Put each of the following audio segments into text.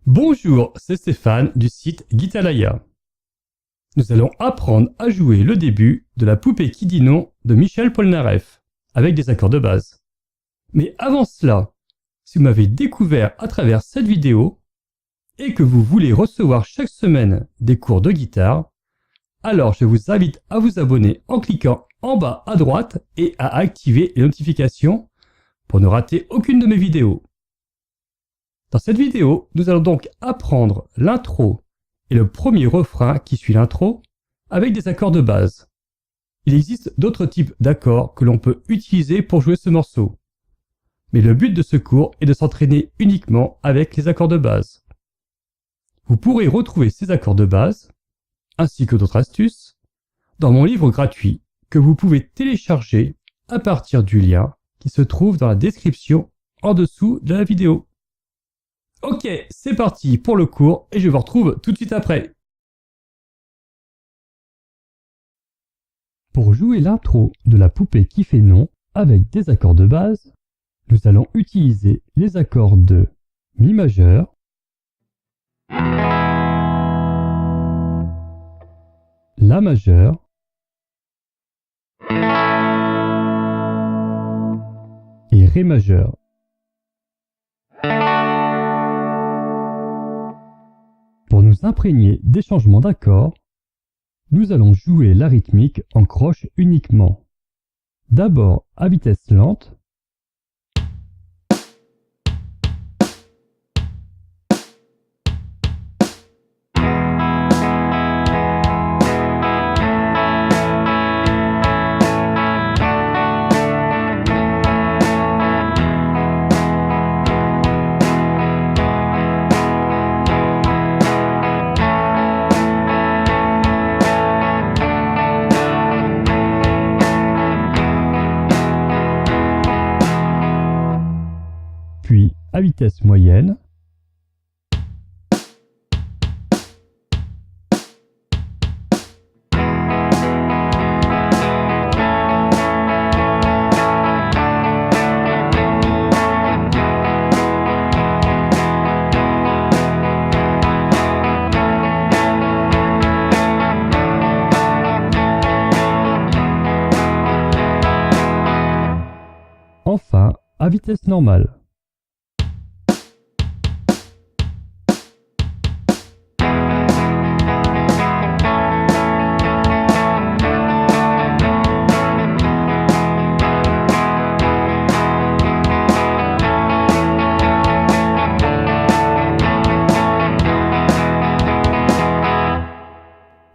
Bonjour, c'est Stéphane du site Guitalaya. Nous allons apprendre à jouer le début de la poupée qui dit non de Michel Polnareff avec des accords de base. Mais avant cela, si vous m'avez découvert à travers cette vidéo et que vous voulez recevoir chaque semaine des cours de guitare, alors je vous invite à vous abonner en cliquant en bas à droite et à activer les notifications pour ne rater aucune de mes vidéos. Dans cette vidéo, nous allons donc apprendre l'intro et le premier refrain qui suit l'intro avec des accords de base. Il existe d'autres types d'accords que l'on peut utiliser pour jouer ce morceau. Mais le but de ce cours est de s'entraîner uniquement avec les accords de base. Vous pourrez retrouver ces accords de base, ainsi que d'autres astuces, dans mon livre gratuit que vous pouvez télécharger à partir du lien qui se trouve dans la description en dessous de la vidéo. Ok, c'est parti pour le cours et je vous retrouve tout de suite après. Pour jouer l'intro de la poupée qui fait non avec des accords de base, nous allons utiliser les accords de Mi majeur, La majeur, et Ré majeur. Pour nous imprégner des changements d'accords, nous allons jouer la rythmique en croche uniquement. D'abord à vitesse lente, puis à vitesse moyenne, enfin à vitesse normale.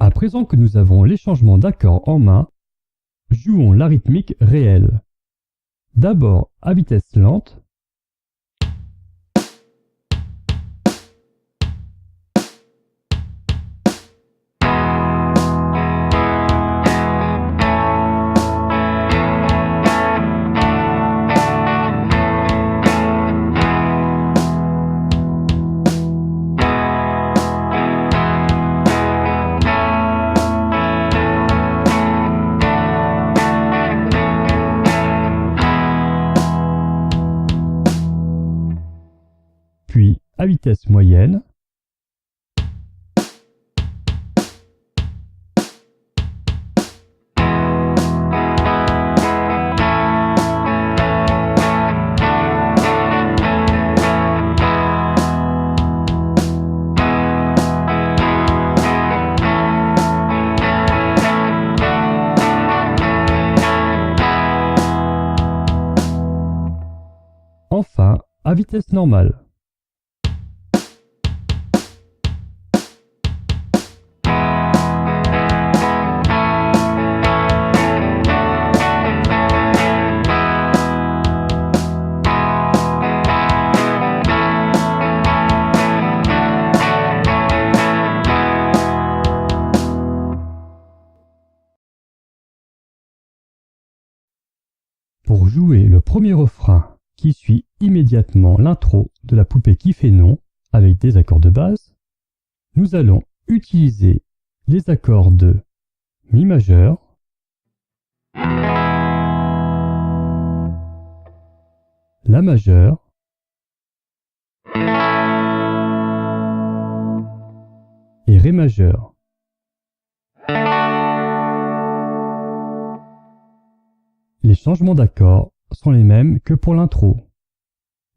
À présent que nous avons les changements d'accords en main, jouons la rythmique réelle. D'abord à vitesse lente, puis à vitesse moyenne, enfin à vitesse normale. Pour jouer le premier refrain qui suit immédiatement l'intro de la poupée qui fait non avec des accords de base, nous allons utiliser les accords de Mi majeur, La majeur, Ré majeur. Les changements d'accords sont les mêmes que pour l'intro.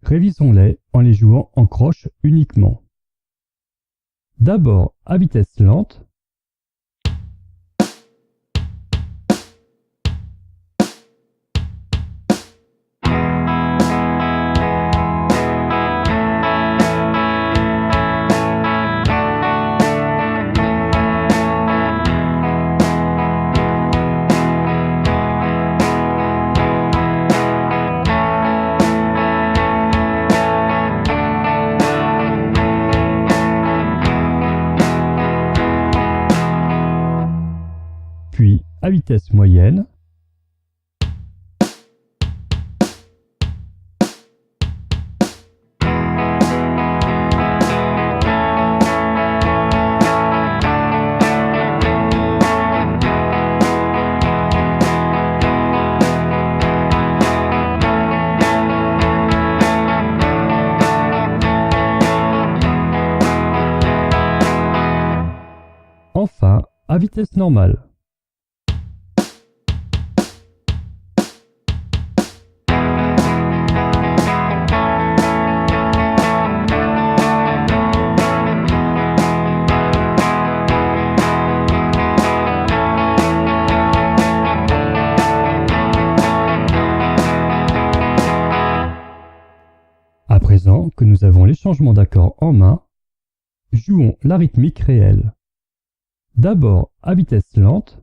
Révisons-les en les jouant en croche uniquement. D'abord à vitesse lente, puis à vitesse moyenne, enfin à vitesse normale. À présent que nous avons les changements d'accords en main, jouons la rythmique réelle. D'abord à vitesse lente,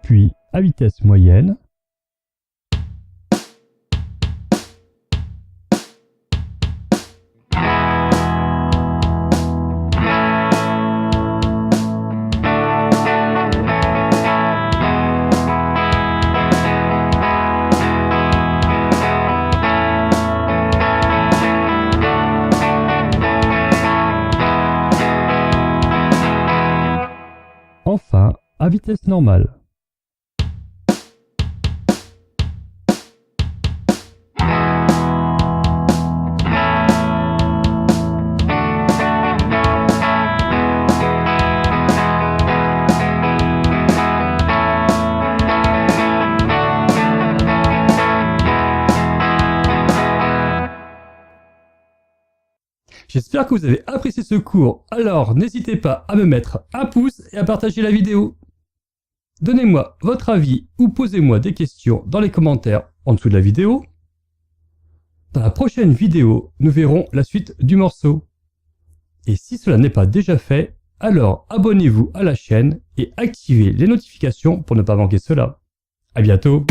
puis à vitesse moyenne, enfin à vitesse normale. J'espère que vous avez apprécié ce cours, alors n'hésitez pas à me mettre un pouce et à partager la vidéo. Donnez-moi votre avis ou posez-moi des questions dans les commentaires en dessous de la vidéo. Dans la prochaine vidéo, nous verrons la suite du morceau. Et si cela n'est pas déjà fait, alors abonnez-vous à la chaîne et activez les notifications pour ne pas manquer cela. À bientôt!